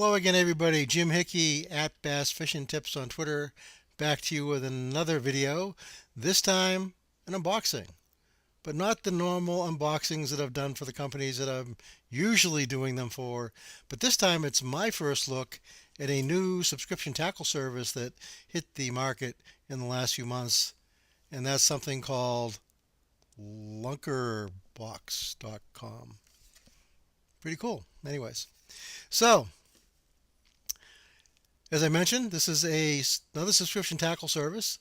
Hello again, everybody. Jim Hickey at Bass Fishing Tips on Twitter. Back to you with another video. This time, an unboxing, but not the normal unboxings that I've done for the companies that I'm usually doing them for. But this time, it's my first look at a new subscription tackle service that hit the market in the last few months, and that's something called lunkerbox.com. Pretty cool. Anyways, so as I mentioned, this is another subscription tackle service.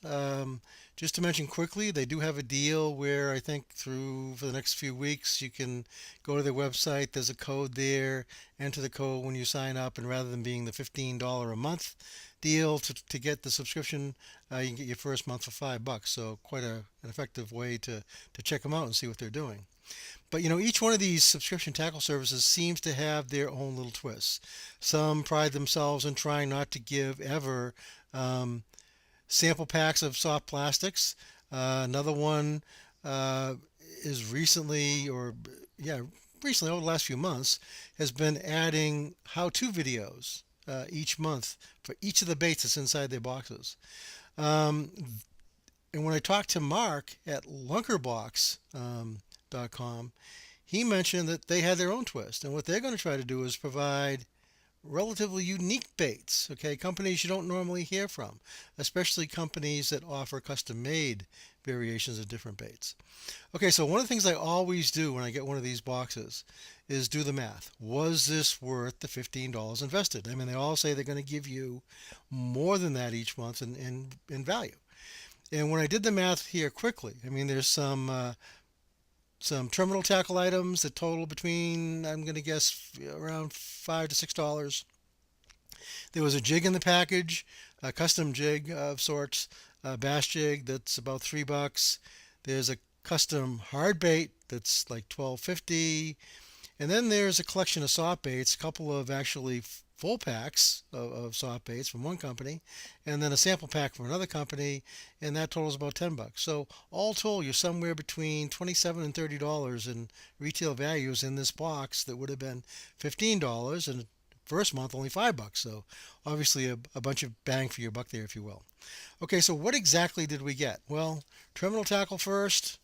Just to mention quickly, they do have a deal where I think through for the next few weeks you can go to their website. There's a code there. Enter the code when you sign up, and rather than being the $15 a month deal to get the subscription, you can get your first month for $5. So quite an effective way to check them out and see what they're doing. But each one of these subscription tackle services seems to have their own little twists. Some pride themselves in trying not to give ever sample packs of soft plastics. Another one is recently over the last few months, has been adding how-to videos each month for each of the baits that's inside their boxes. Um, and when I talked to Mark at lunkerbox.com, he mentioned that they had their own twist, and what they're going to try to do is provide relatively unique baits. Okay, companies you don't normally hear from, especially companies that offer custom-made variations of different baits. Okay, so one of the things I always do when I get one of these boxes is do the math. Was this worth the $15 invested? I mean, they all say they're going to give you more than that each month in value. And when I did the math here quickly, I mean, there's some terminal tackle items that total between, I'm going to guess, around $5 to $6. There was a jig in the package, a custom jig of sorts, a bass jig that's about $3. There's a custom hard bait that's like $12.50. And then there's a collection of soft baits, a couple of actually full packs of soft baits from one company, and then a sample pack from another company, and that totals about $10. So all told, you're somewhere between $27 and $30 in retail values in this box that would have been $15, and first month only $5. So obviously a bunch of bang for your buck there, if you will. Okay, so what exactly did we get? Well, terminal tackle first.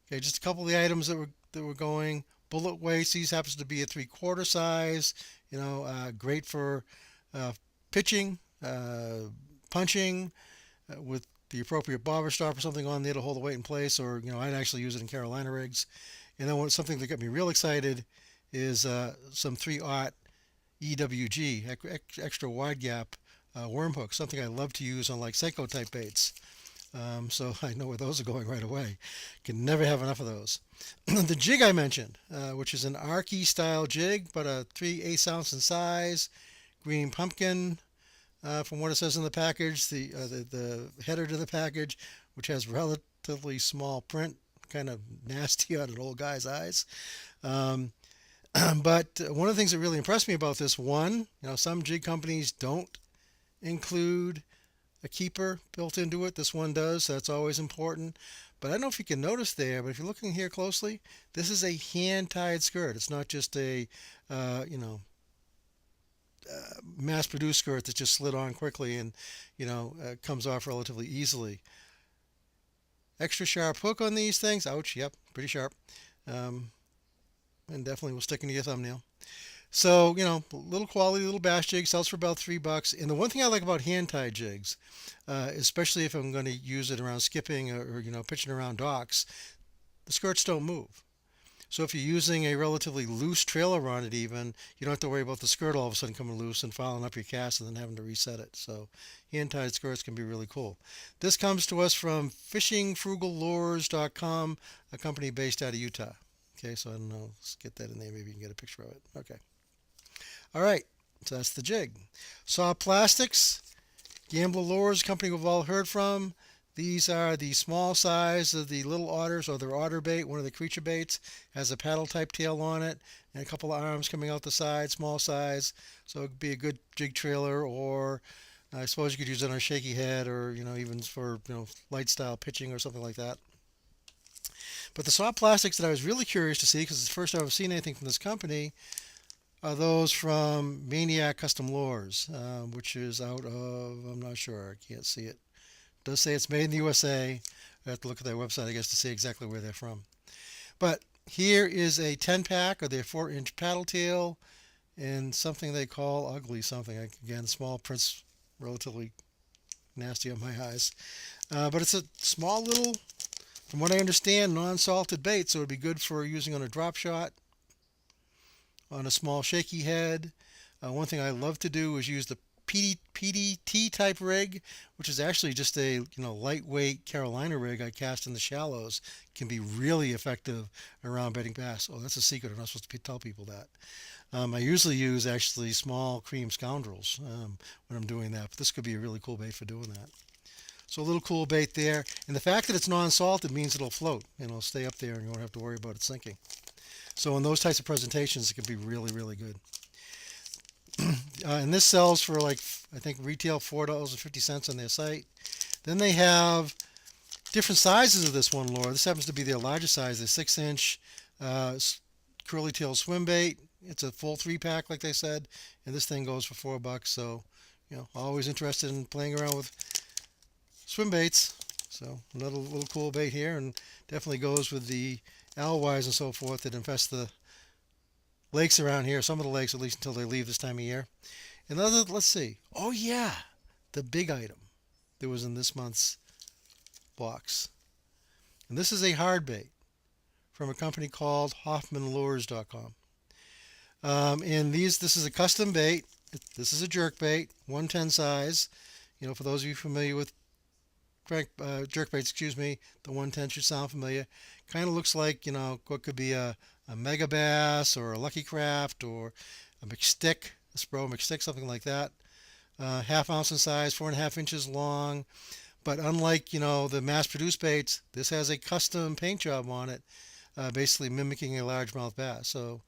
Okay, just a couple of the items that were going. Bullet weights. These happens to be a 3/4 size. Great for pitching, punching, with the appropriate bobber stop or something on there to hold the weight in place. Or I'd actually use it in Carolina rigs. And then something that got me real excited is some 3/0 EWG, extra wide gap worm hooks. Something I love to use on like Seiko type baits. So I know where those are going right away. Can never have enough of those. The jig I mentioned, which is an Arky style jig, but a 3/8 ounce in size, green pumpkin, from what it says in the package, the header to the package, which has relatively small print, kind of nasty on an old guy's eyes. Um, but one of the things that really impressed me about this one, some jig companies don't include a keeper built into it. This one does, so that's always important. But I don't know if you can notice there, but if you're looking here closely, this is a hand-tied skirt. It's not just a, mass-produced skirt that's just slid on quickly and, comes off relatively easily. Extra sharp hook on these things. Ouch, yep, pretty sharp. And definitely will stick into your thumbnail. So, little quality, little bass jig, sells for about $3. And the one thing I like about hand-tied jigs, especially if I'm going to use it around skipping or pitching around docks, the skirts don't move. So if you're using a relatively loose trailer on it even, you don't have to worry about the skirt all of a sudden coming loose and fouling up your cast and then having to reset it. So hand-tied skirts can be really cool. This comes to us from fishingfrugallures.com, a company based out of Utah. Okay, so I don't know, let's get that in there, maybe you can get a picture of it. Okay. All right, so that's the jig. Soft plastics, Gambler Lures, company we've all heard from. These are the small size of the little otters, or their otter bait, one of the creature baits. Has a paddle type tail on it and a couple of arms coming out the side, small size. So it could be a good jig trailer, or I suppose you could use it on a shaky head, or even for light style pitching or something like that. But the soft plastics that I was really curious to see, because it's the first time I've seen anything from this company, are those from Maniac Custom Lures, which is out of, I'm not sure, I can't see it. It does say it's made in the USA. I have to look at their website, I guess, to see exactly where they're from. But here is a 10 pack of their 4-inch paddle tail and something they call ugly something. Again, small prints, relatively nasty on my eyes. But it's a small little, from what I understand, non-salted bait, so it'd be good for using on a drop shot, on a small shaky head. One thing I love to do is use the PDT type rig, which is actually just a lightweight Carolina rig I cast in the shallows. Can be really effective around bedding bass. Oh, that's a secret. I'm not supposed to tell people that. I usually use actually small cream scoundrels when I'm doing that, but this could be a really cool bait for doing that. So a little cool bait there, and the fact that it's non-salted means it'll float and it'll stay up there and you won't have to worry about it sinking. So in those types of presentations, it can be really, really good. And this sells for like, I think retail $4.50 on their site. Then they have different sizes of this one lure. This happens to be their largest size, the 6-inch curly tail swim bait. It's a full 3-pack, like they said, and this thing goes for $4. So, always interested in playing around with swim baits. So another little cool bait here, and definitely goes with the alewives and so forth that infest the lakes around here. Some of the lakes, at least until they leave this time of year. Another, let's see. Oh yeah, the big item that was in this month's box, and this is a hard bait from a company called HoffmanLures.com. And this is a custom bait. This is a jerk bait, 110 size. For those of you familiar with jerk baits, the 110 should sound familiar. Kind of looks like, what could be a mega bass or a lucky craft or a McStick, a Spro McStick, something like that. Half ounce in size, 4.5 inches long. But unlike, the mass-produced baits, this has a custom paint job on it, basically mimicking a largemouth bass. So,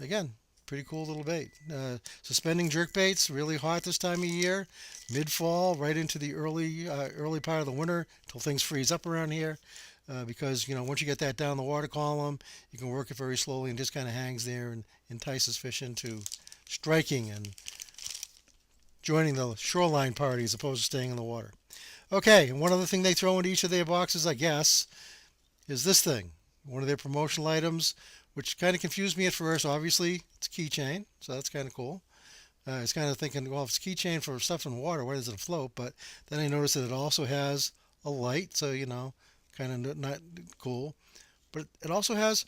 again, pretty cool little bait. Suspending jerk baits, really hot this time of year, mid-fall, right into the early part of the winter, till things freeze up around here. Because once you get that down the water column, you can work it very slowly and just kind of hangs there and entices fish into striking and joining the shoreline party as opposed to staying in the water. Okay, and one other thing they throw into each of their boxes, I guess, is this thing. One of their promotional items, which kind of confused me at first. Obviously, it's a keychain, so that's kind of cool. I was kind of thinking, well, if it's a keychain for stuff in water, why does it float? But then I noticed that it also has a light, so, kind of not cool. But it also has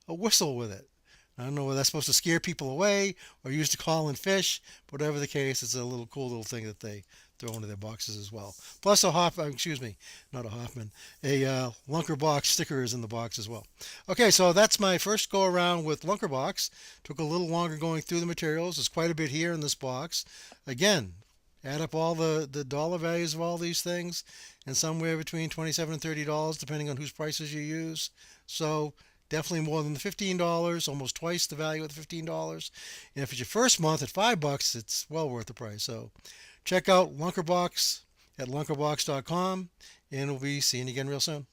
a whistle with it. I don't know whether that's supposed to scare people away or used to call in fish. But whatever the case, it's a little cool little thing that they throw into their boxes as well. Plus not a Hoffman, a Lunker Box sticker is in the box as well. Okay, so that's my first go around with Lunker Box. Took a little longer going through the materials. There's quite a bit here in this box. Again, add up all the dollar values of all these things, and somewhere between $27 and $30, depending on whose prices you use. So definitely more than the $15, almost twice the value of the $15. And if it's your first month at $5, it's well worth the price. So check out Lunker Box at lunkerbox.com, and we'll be seeing you again real soon.